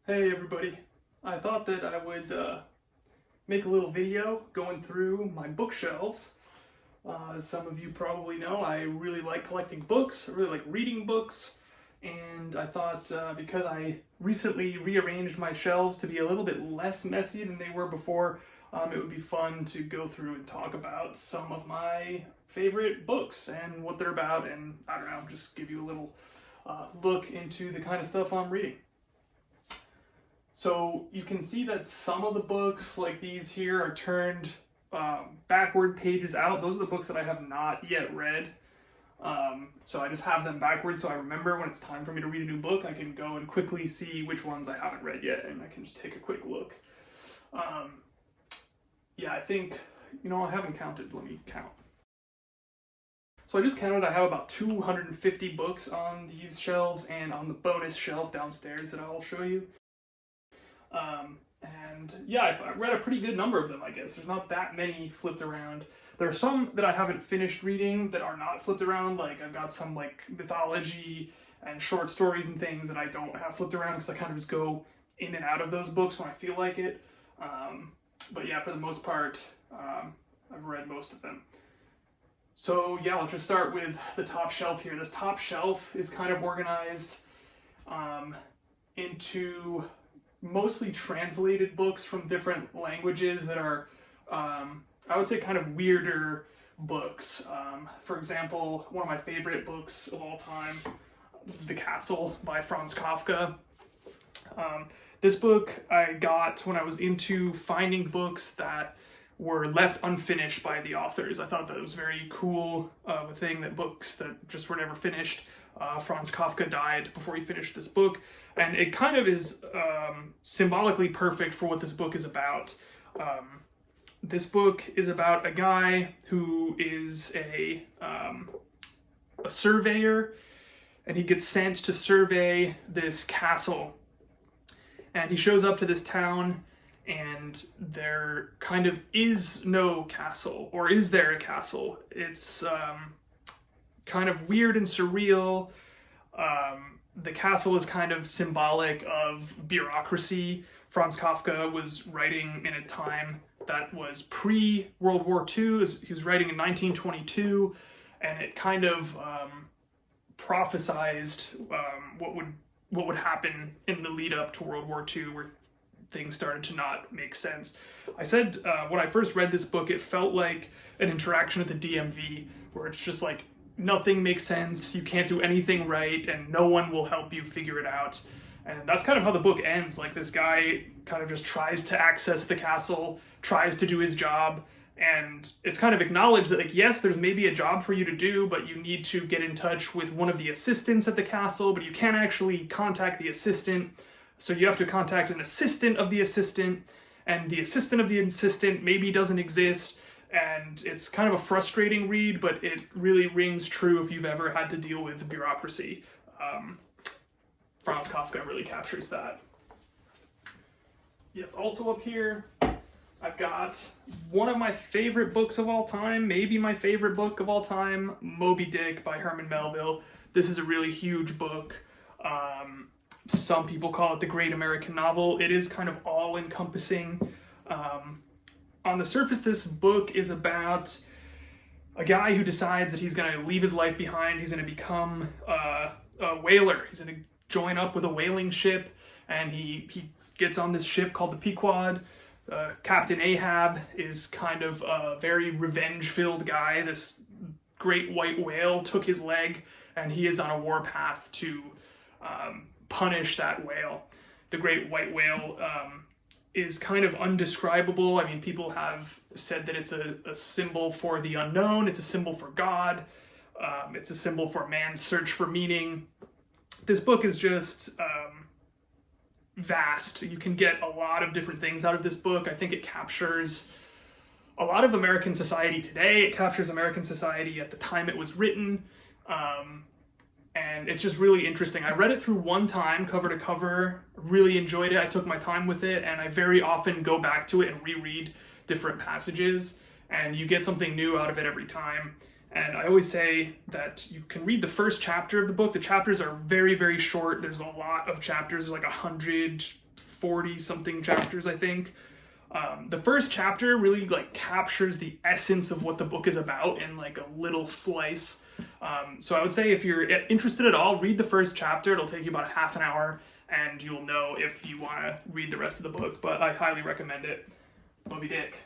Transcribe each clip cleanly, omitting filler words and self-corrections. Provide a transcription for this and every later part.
Hey everybody, I thought that I would make a little video going through my bookshelves. As some of you probably know, I really like collecting books, I really like reading books, and I thought because I recently rearranged my shelves to be a little bit less messy than they were before, it would be fun to go through and talk about some of my favorite books and what they're about, and I don't know, just give you a little look into the kind of stuff I'm reading. So you can see that some of the books, like these here, are turned backward pages out. Those are the books that I have not yet read. So I just have them backwards so I remember when it's time for me to read a new book, I can go and quickly see which ones I haven't read yet, and I can just take a quick look. Yeah, I think, I haven't counted. Let me count. So I just counted, I have about 250 books on these shelves and on the bonus shelf downstairs that I'll show you. And yeah, I read a pretty good number of them, I guess. There's not that many flipped around. There are some that I haven't finished reading that are not flipped around. Like I've got some like mythology and short stories and things that I don't have flipped around because I kind of just go in and out of those books when I feel like it. But yeah, for the most part, I've read most of them. So yeah, let's just start with the top shelf here. This top shelf is kind of organized into mostly translated books from different languages that are, I would say, kind of weirder books. For example, one of my favorite books of all time, The Castle by Franz Kafka. This book I got when I was into finding books that were left unfinished by the authors. I thought that was very cool, a thing that books that just were never finished. Franz Kafka died before he finished this book, and it kind of is symbolically perfect for what this book is about. This book is about a guy who is a surveyor, and he gets sent to survey this castle. And he shows up to this town, and there kind of is no castle, or is there a castle? It's kind of weird and surreal. The castle is kind of symbolic of bureaucracy. Franz Kafka was writing in a time that was pre-World War II. He was writing in 1922, and it kind of prophesized what would happen in the lead up to World War II, where things started to not make sense. I said when I first read this book, it felt like an interaction at the DMV, where it's just like, nothing makes sense, you can't do anything right, and no one will help you figure it out. And that's kind of how the book ends. Like, this guy kind of just tries to access the castle, tries to do his job, and it's kind of acknowledged that, like, yes, there's maybe a job for you to do, but you need to get in touch with one of the assistants at the castle, but you can't actually contact the assistant, so you have to contact an assistant of the assistant, and the assistant of the assistant maybe doesn't exist. And it's kind of a frustrating read, but it really rings true if you've ever had to deal with bureaucracy. Franz Kafka really captures that. Yes, also up here, I've got one of my favorite books of all time, maybe my favorite book of all time, Moby Dick by Herman Melville. This is a really huge book. Some people call it the great American novel. It is kind of all-encompassing. On the surface, this book is about a guy who decides that he's going to leave his life behind. He's going to become a whaler. He's going to join up with a whaling ship, and he gets on this ship called the Pequod. Captain Ahab is kind of a very revenge-filled guy. This great white whale took his leg, and he is on a warpath to punish that whale. The great white whale is kind of undescribable. I mean, people have said that it's a symbol for the unknown, it's a symbol for God, it's a symbol for man's search for meaning. This book is just vast. You can get a lot of different things out of this book. I think it captures a lot of American society today. It captures American society at the time it was written. And it's just really interesting. I read it through one time, cover to cover, really enjoyed it. I took my time with it, and I very often go back to it and reread different passages, and you get something new out of it every time. And I always say that you can read the first chapter of the book. The chapters are very, very short. There's a lot of chapters, there's like 100 40 something chapters, I think. The first chapter really like captures the essence of what the book is about in like a little slice. So I would say if you're interested at all, read the first chapter. It'll take you about half an hour and you'll know if you want to read the rest of the book, but I highly recommend it. Moby Dick.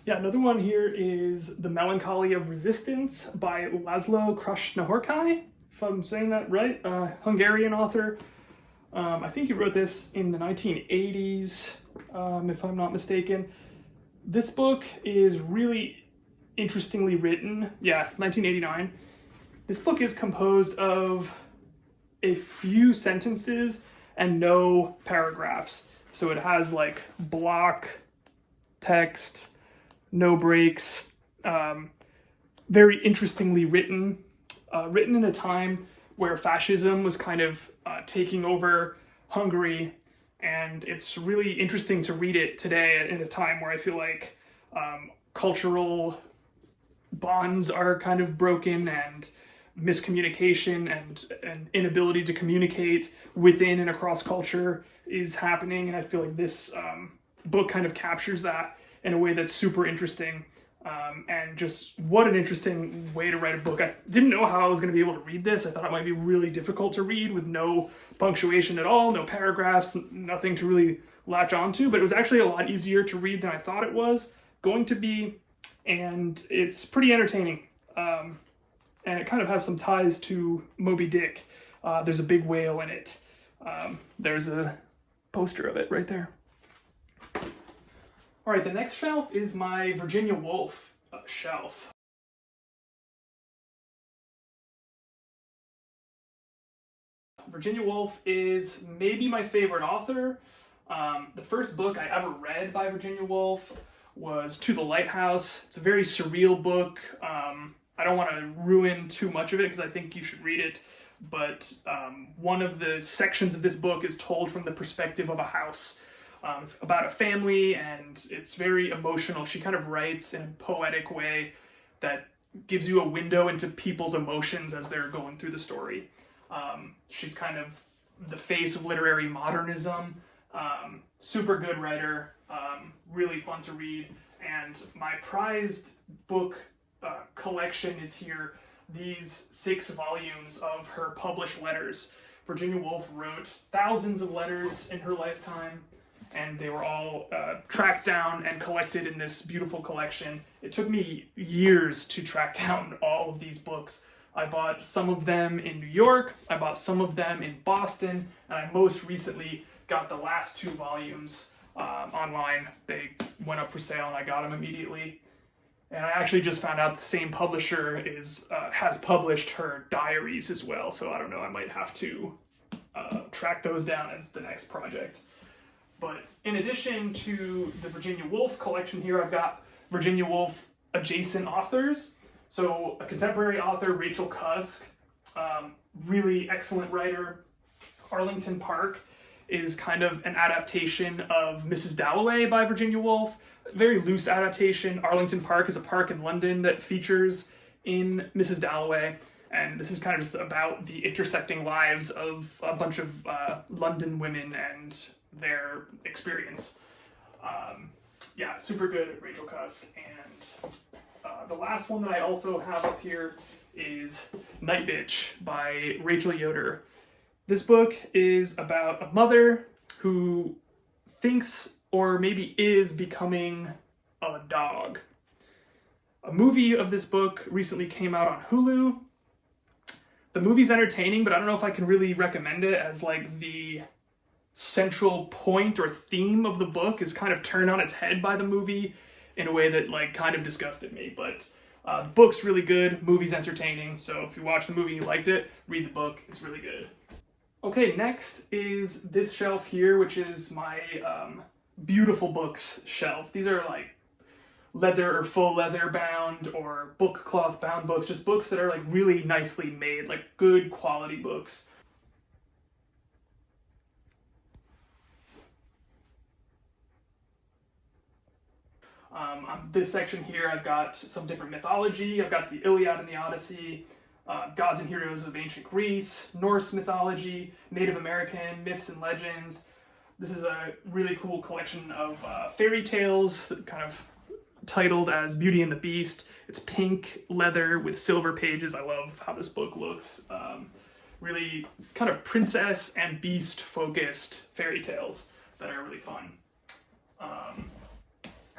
Yeah, another one here is The Melancholy of Resistance by Laszlo Krasznahorkai, if I'm saying that right, Hungarian author. I think he wrote this in the 1980s, if I'm not mistaken. This book is really interestingly written. Yeah, 1989. This book is composed of a few sentences and no paragraphs. So it has like block text, no breaks, very interestingly written, written in a time where fascism was kind of taking over Hungary, and it's really interesting to read it today in a time where I feel like cultural bonds are kind of broken and miscommunication and inability to communicate within and across culture is happening, and I feel like this book kind of captures that in a way that's super interesting. And just what an interesting way to write a book. I didn't know how I was going to be able to read this. I thought it might be really difficult to read with no punctuation at all, no paragraphs, nothing to really latch onto, but it was actually a lot easier to read than I thought it was going to be, and it's pretty entertaining. And it kind of has some ties to Moby Dick. There's a big whale in it. There's a poster of it right there. All right, the next shelf is my Virginia Woolf shelf. Virginia Woolf is maybe my favorite author. The first book I ever read by Virginia Woolf was To the Lighthouse. It's a very surreal book. I don't want to ruin too much of it because I think you should read it, but one of the sections of this book is told from the perspective of a house. It's about a family, and it's very emotional. She kind of writes in a poetic way that gives you a window into people's emotions as they're going through the story. She's kind of the face of literary modernism. Super good writer, really fun to read. And my prized book collection is here. These 6 volumes of her published letters. Virginia Woolf wrote thousands of letters in her lifetime, and they were all tracked down and collected in this beautiful collection. It took me years to track down all of these books. I bought some of them in New York, I bought some of them in Boston, and I most recently got the last 2 volumes online. They went up for sale and I got them immediately. And I actually just found out the same publisher has published her diaries as well, so I don't know, I might have to track those down as the next project. But in addition to the Virginia Woolf collection here, I've got Virginia Woolf adjacent authors. So a contemporary author, Rachel Cusk, really excellent writer. Arlington Park is kind of an adaptation of Mrs. Dalloway by Virginia Woolf. Very loose adaptation. Arlington Park is a park in London that features in Mrs. Dalloway. And this is kind of just about the intersecting lives of a bunch of London women and their experience. Yeah, super good, Rachel Cusk. And the last one that I also have up here is Night Bitch by Rachel Yoder. This book is about a mother who thinks or maybe is becoming a dog. A movie of this book recently came out on Hulu. The movie's entertaining, but I don't know if I can really recommend it as like the central point or theme of the book is kind of turned on its head by the movie in a way that like kind of disgusted me. But the book's really good, movie's entertaining, so if you watch the movie and you liked it, read the book, it's really good. Okay, next is this shelf here, which is my beautiful books shelf. These are like leather or faux leather bound or book cloth bound books, just books that are like really nicely made, like good quality books. On this section here, I've got some different mythology. I've got the Iliad and the Odyssey, gods and heroes of ancient Greece, Norse mythology, Native American myths and legends, This is a really cool collection of fairy tales, kind of titled as Beauty and the Beast. It's pink leather with silver pages. I love how this book looks. Really kind of princess and beast focused fairy tales that are really fun.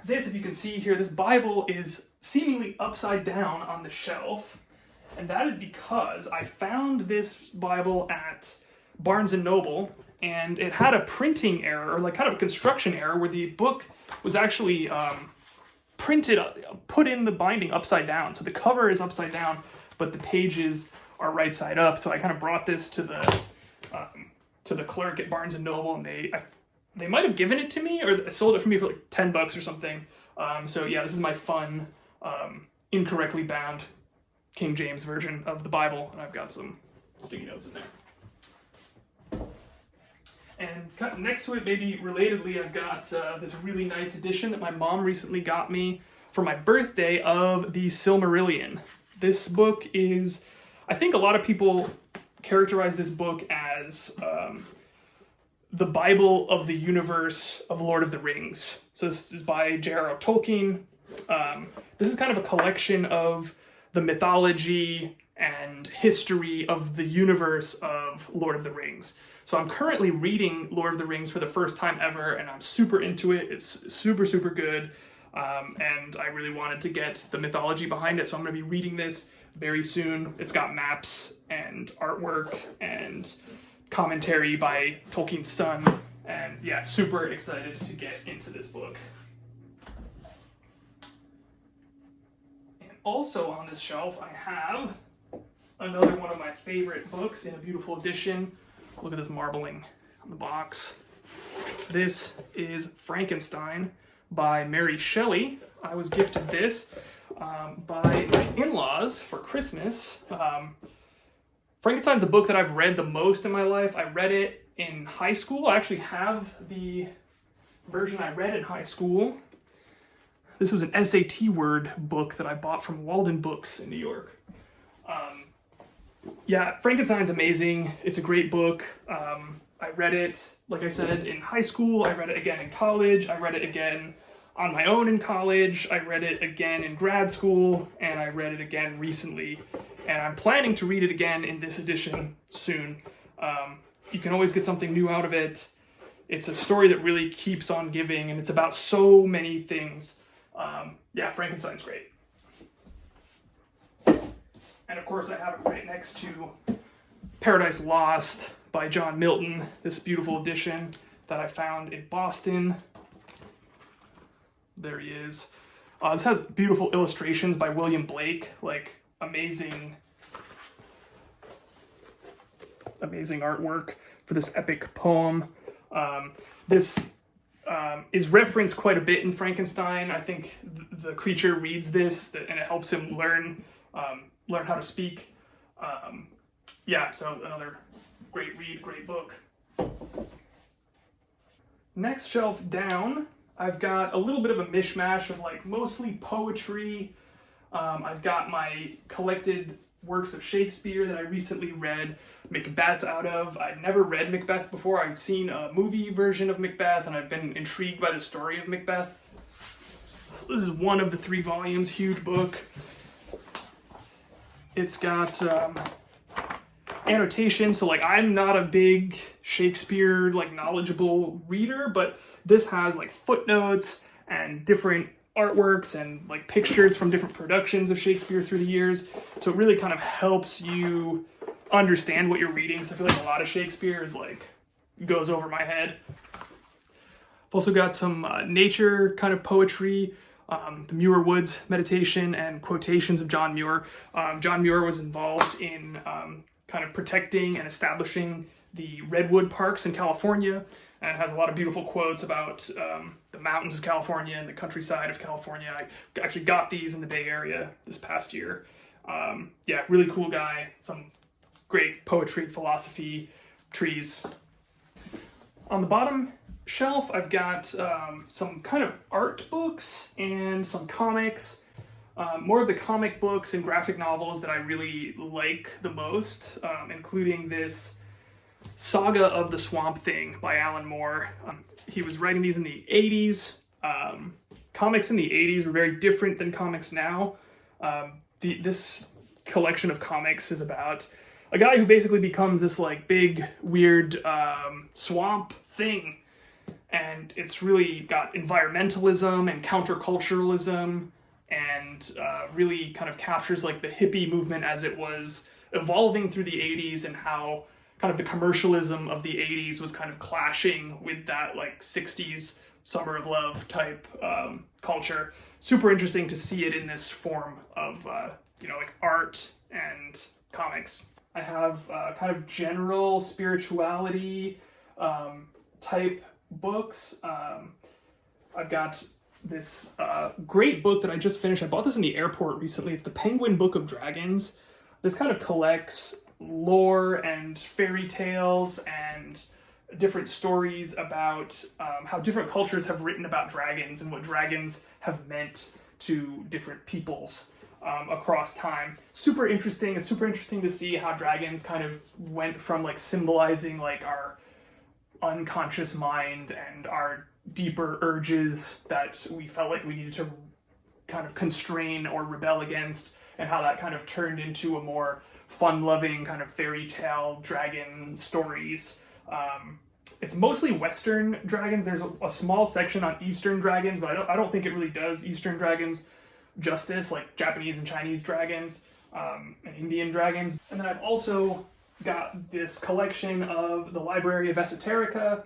This, if you can see here, this Bible is seemingly upside down on the shelf. And that is because I found this Bible at Barnes & Noble, and it had a printing error, or like kind of a construction error, where the book was actually put in the binding upside down. So the cover is upside down, but the pages are right side up. So I kind of brought this to the clerk at Barnes & Noble, and they might have given it to me, or sold it for me for like $10 or something. So yeah, this is my fun, incorrectly bound King James version of the Bible, and I've got some sticky notes in there. And next to it, maybe relatedly, I've got this really nice edition that my mom recently got me for my birthday of the Silmarillion. This book is, I think a lot of people characterize this book as the Bible of the universe of Lord of the Rings. So this is by J.R.R. Tolkien. This is kind of a collection of the mythology and history of the universe of Lord of the Rings. So I'm currently reading Lord of the Rings for the first time ever, and I'm super into it. It's super, super good. And I really wanted to get the mythology behind it, so I'm going to be reading this very soon. It's got maps and artwork and commentary by Tolkien's son, and yeah, super excited to get into this book. And also on this shelf, I have another one of my favorite books in a beautiful edition. Look at this marbling on the box. This is Frankenstein by Mary Shelley. I was gifted this by my in-laws for Christmas. Frankenstein's the book that I've read the most in my life. I read it in high school. I actually have the version I read in high school. This was an SAT word book that I bought from Walden Books in New York. Yeah, Frankenstein's amazing. It's a great book. I read it, like I said, in high school. I read it again in college. I read it again on my own in college. I read it again in grad school, and I read it again recently. And I'm planning to read it again in this edition soon. You can always get something new out of it. It's a story that really keeps on giving, and it's about so many things. Yeah, Frankenstein's great. And of course I have it right next to Paradise Lost by John Milton, this beautiful edition that I found in Boston. There he is. This has beautiful illustrations by William Blake, like amazing artwork for this epic poem. This is referenced quite a bit in Frankenstein. I think the creature reads this and it helps him learn how to speak. Yeah, so another great read, great book. Next shelf down, I've got a little bit of a mishmash of like mostly poetry. I've got my collected works of Shakespeare that I recently read Macbeth out of. I'd never read Macbeth before. I'd seen a movie version of Macbeth, and I've been intrigued by the story of Macbeth. So this is one of the 3 volumes, huge book. It's got annotations, so like I'm not a big Shakespeare like knowledgeable reader, but this has like footnotes and different artworks and like pictures from different productions of Shakespeare through the years. So it really kind of helps you understand what you're reading. So I feel like a lot of Shakespeare is like goes over my head. I've also got some nature kind of poetry, the Muir Woods Meditation and quotations of John Muir. John Muir was involved in kind of protecting and establishing the redwood parks in California, and has a lot of beautiful quotes about the mountains of California and the countryside of California. I actually got these in the Bay Area this past year. Yeah, really cool guy. Some great poetry, philosophy, trees. On the bottom shelf, I've got some kind of art books and some comics. More of the comic books and graphic novels that I really like the most, including this Saga of the Swamp Thing by Alan Moore. He was writing these in the 80s. Comics in the 80s were very different than comics now. This collection of comics is about a guy who basically becomes this like big, weird swamp thing. And it's really got environmentalism and counterculturalism, and really kind of captures like the hippie movement as it was evolving through the 80s, and how kind of the commercialism of the 80s was kind of clashing with that like 60s Summer of Love type culture. Super interesting to see it in this form of like art and comics. I have kind of general spirituality type books. I've got this great book that I just finished. I bought this in the airport recently. It's the Penguin Book of Dragons. This kind of collects lore and fairy tales and different stories about how different cultures have written about dragons and what dragons have meant to different peoples across time. Super interesting. It's super interesting to see how dragons kind of went from like symbolizing like our unconscious mind and our deeper urges that we felt like we needed to kind of constrain or rebel against, and how that kind of turned into a more fun-loving kind of fairy tale dragon stories. It's mostly Western dragons. There's a small section on Eastern dragons, but I don't think it really does Eastern dragons justice, like Japanese and Chinese dragons, and Indian dragons. And then I've also got this collection of the Library of Esoterica.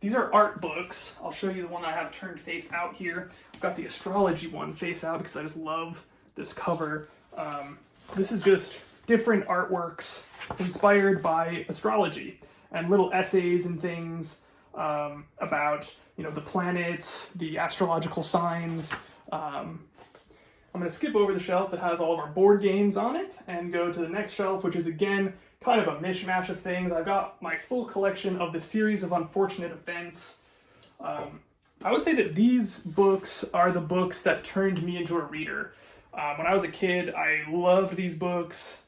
These are art books. I'll show you the one I have turned face out here. I've got the astrology one face out because I just love this cover. This is just different artworks inspired by astrology and little essays and things about the planets, the astrological signs. I'm going to skip over the shelf that has all of our board games on it and go to the next shelf, which is again kind of a mishmash of things. I've got my full collection of the Series of Unfortunate Events. I would say that these books are the books that turned me into a reader. When I was a kid, I loved these books,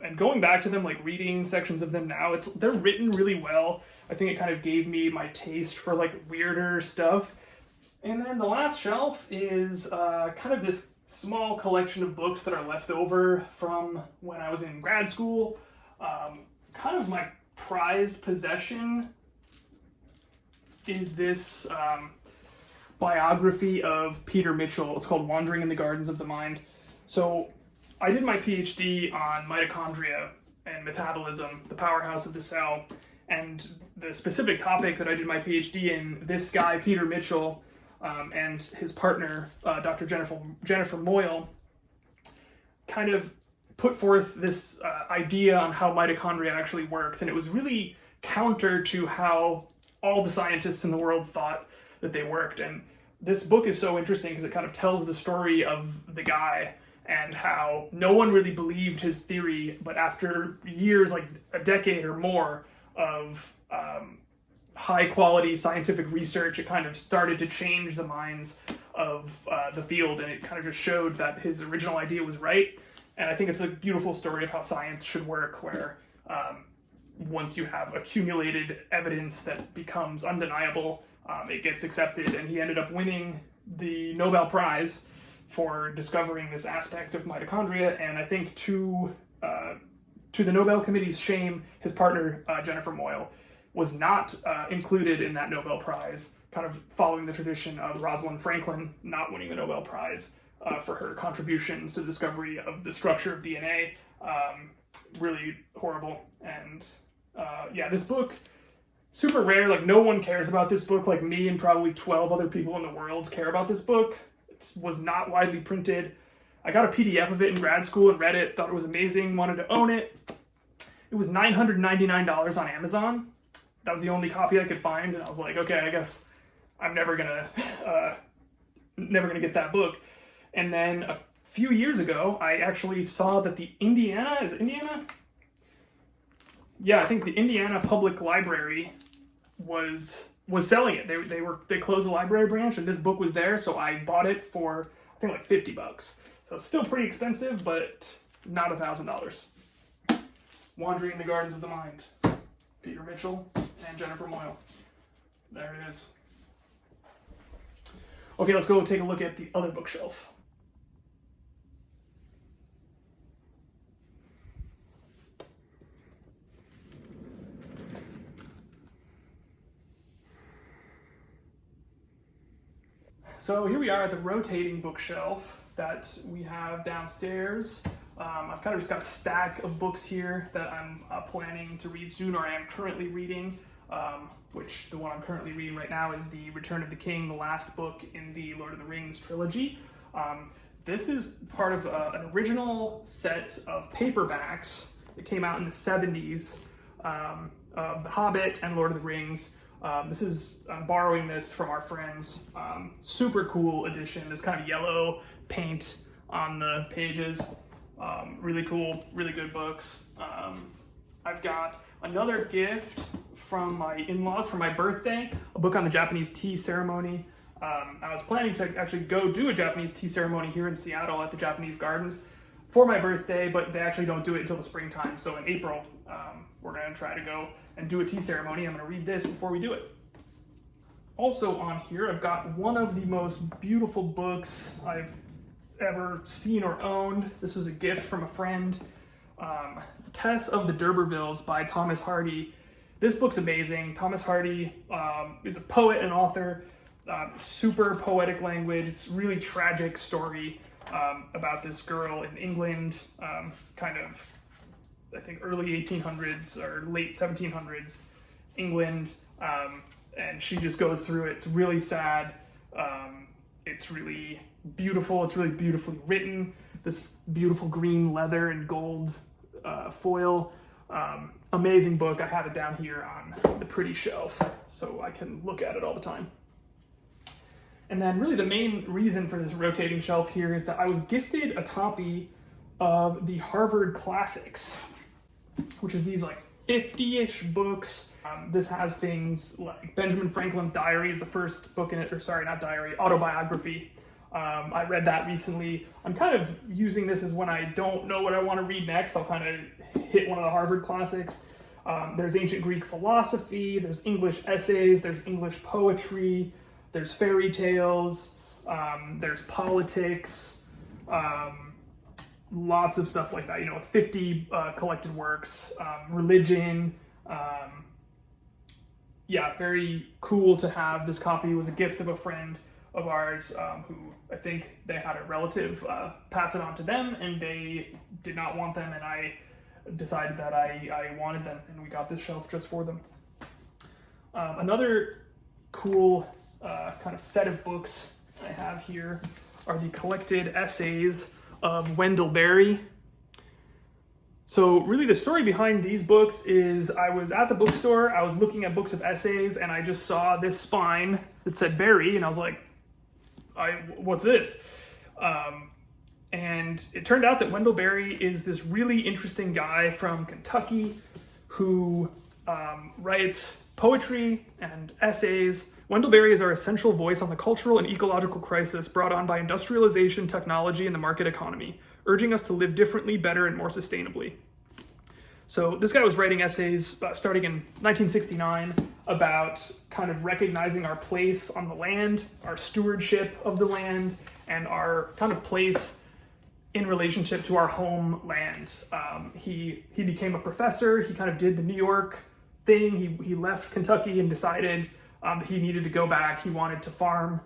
and going back to them, like reading sections of them now, they're written really well. I think it kind of gave me my taste for like weirder stuff. And then the last shelf is kind of this small collection of books that are left over from when I was in grad school. Kind of my prized possession is this biography of Peter Mitchell. It's called Wandering in the Gardens of the Mind. So I did my PhD on mitochondria and metabolism, the powerhouse of the cell, and the specific topic that I did my PhD in, this guy, Peter Mitchell, and his partner, Dr. Jennifer Moyle, kind of put forth this idea on how mitochondria actually worked, and it was really counter to how all the scientists in the world thought that they worked. And this book is so interesting because it kind of tells the story of the guy and how no one really believed his theory, but after years, like a decade or more of high quality scientific research, it kind of started to change the minds of the field, and it kind of just showed that his original idea was right. And I think it's a beautiful story of how science should work, where once you have accumulated evidence that becomes undeniable, it gets accepted. And he ended up winning the Nobel Prize for discovering this aspect of mitochondria. And I think to the Nobel Committee's shame, his partner, Jennifer Moyle, was not included in that Nobel Prize, kind of following the tradition of Rosalind Franklin not winning the Nobel Prize for her contributions to the discovery of the structure of DNA. Really horrible. And this book, super rare. Like, no one cares about this book like me and probably 12 other people in the world care about this book. It was not widely printed. I got a PDF of it in grad school and read it, thought it was amazing, wanted to own it. It was $999 on Amazon. That was the only copy I could find, and I was like, okay, I guess I'm never gonna get that book. And then a few years ago, I actually saw that the Indiana? Yeah, I think the Indiana Public Library was selling it. They closed the library branch, and this book was there, so I bought it for I think like $50. So it's still pretty expensive, but not $1,000. Wandering in the Gardens of the Mind. Peter Mitchell and Jennifer Moyle. There it is. Okay, let's go take a look at the other bookshelf. So here we are at the rotating bookshelf that we have downstairs. I've kind of just got a stack of books here that I'm planning to read soon, or I am currently reading, which the one I'm currently reading right now is The Return of the King, the last book in the Lord of the Rings trilogy. This is part of an original set of paperbacks that came out in the 70s of The Hobbit and Lord of the Rings. I'm borrowing this from our friends. Super cool edition. There's kind of yellow paint on the pages. Really cool, really good books. I've got another gift from my in-laws for my birthday, a book on the Japanese tea ceremony. I was planning to actually go do a Japanese tea ceremony here in Seattle at the Japanese Gardens for my birthday, but they actually don't do it until the springtime. So in April, we're going to try to go and do a tea ceremony. I'm going to read this before we do it. Also on here, I've got one of the most beautiful books I've ever seen or owned. This was a gift from a friend. Tess of the D'Urbervilles by Thomas Hardy. This book's amazing. Thomas Hardy is a poet and author. Super poetic language. It's a really tragic story about this girl in England, kind of, I think, early 1800s or late 1700s England, and she just goes through it. It's really sad. It's really beautiful. It's really beautifully written. This beautiful green leather and gold foil. Amazing book. I have it down here on the pretty shelf so I can look at it all the time. And then really the main reason for this rotating shelf here is that I was gifted a copy of the Harvard Classics, which is these like 50-ish books. This has things like Benjamin Franklin's diary is the first book in it, or sorry, not diary, autobiography. I read that recently. I'm kind of using this as when I don't know what I want to read next, I'll kind of hit one of the Harvard classics. There's ancient Greek philosophy, there's English essays, there's English poetry, there's fairy tales, there's politics, lots of stuff like that, you know, like 50 collected works, religion. Yeah, very cool to have. This copy. It was a gift of a friend of ours who I think they had a relative pass it on to them, and they did not want them, and I decided that I wanted them, and we got this shelf just for them. Another cool kind of set of books I have here are the collected essays of Wendell Berry. So really the story behind these books is I was at the bookstore, I was looking at books of essays, and I just saw this spine that said Berry, and I was like, what's this? And it turned out that Wendell Berry is this really interesting guy from Kentucky who writes poetry and essays. Wendell Berry is our essential voice on the cultural and ecological crisis brought on by industrialization, technology, and the market economy, urging us to live differently, better, and more sustainably. So this guy was writing essays starting in 1969 about kind of recognizing our place on the land, our stewardship of the land, and our kind of place in relationship to our homeland. He became a professor. He kind of did the New York thing. He left Kentucky and decided that he needed to go back. He wanted to farm.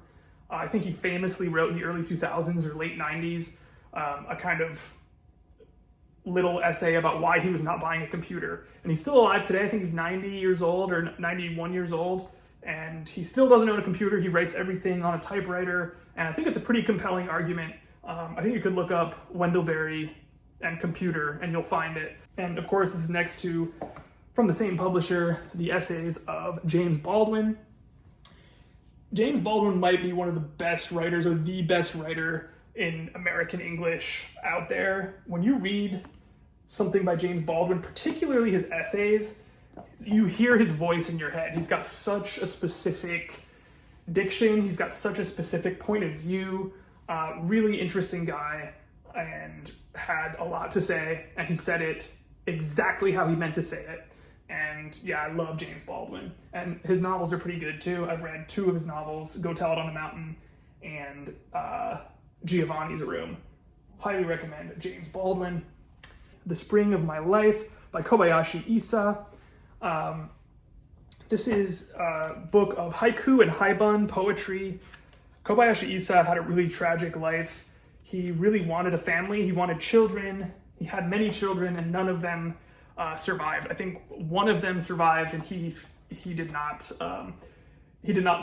I think he famously wrote in the early 2000s or late 90s a kind of little essay about why he was not buying a computer. And he's still alive today. I think he's 90 years old or 91 years old. And he still doesn't own a computer. He writes everything on a typewriter. And I think it's a pretty compelling argument. I think you could look up Wendell Berry and computer and you'll find it. And of course, this is next to, from the same publisher, the essays of James Baldwin. James Baldwin might be one of the best writers or the best writer in American English out there. When you read something by James Baldwin, particularly his essays, you hear his voice in your head. He's got such a specific diction. He's got such a specific point of view. Really interesting guy and had a lot to say, and he said it exactly how he meant to say it. And yeah, I love James Baldwin. And his novels are pretty good too. I've read 2 of his novels, Go Tell It on the Mountain and Giovanni's Room. Highly recommend James Baldwin. The Spring of My Life by Kobayashi Isa. This is a book of haiku and haibun poetry. Kobayashi Isa had a really tragic life. He really wanted a family. He wanted children. He had many children, and none of them survived. I think one of them survived, and he did not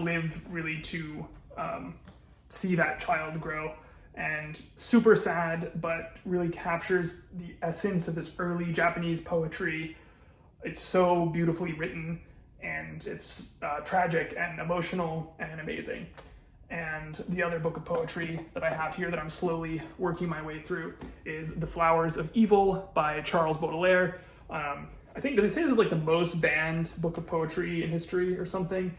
live really to see that child grow. And super sad, but really captures the essence of this early Japanese poetry. It's so beautifully written, and it's tragic and emotional and amazing. And the other book of poetry that I have here that I'm slowly working my way through is The Flowers of Evil by Charles Baudelaire. I think they say this is like the most banned book of poetry in history or something.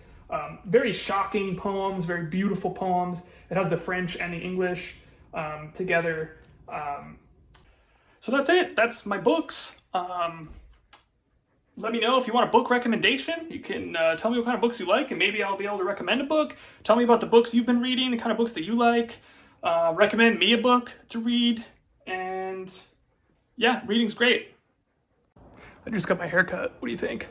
Very shocking poems, very beautiful poems. It has the French and the English together. So that's it. That's my books. Let me know if you want a book recommendation. You can tell me what kind of books you like, and maybe I'll be able to recommend a book. Tell me about the books you've been reading, the kind of books that you like. Recommend me a book to read. And yeah, reading's great. I just got my hair cut. What do you think?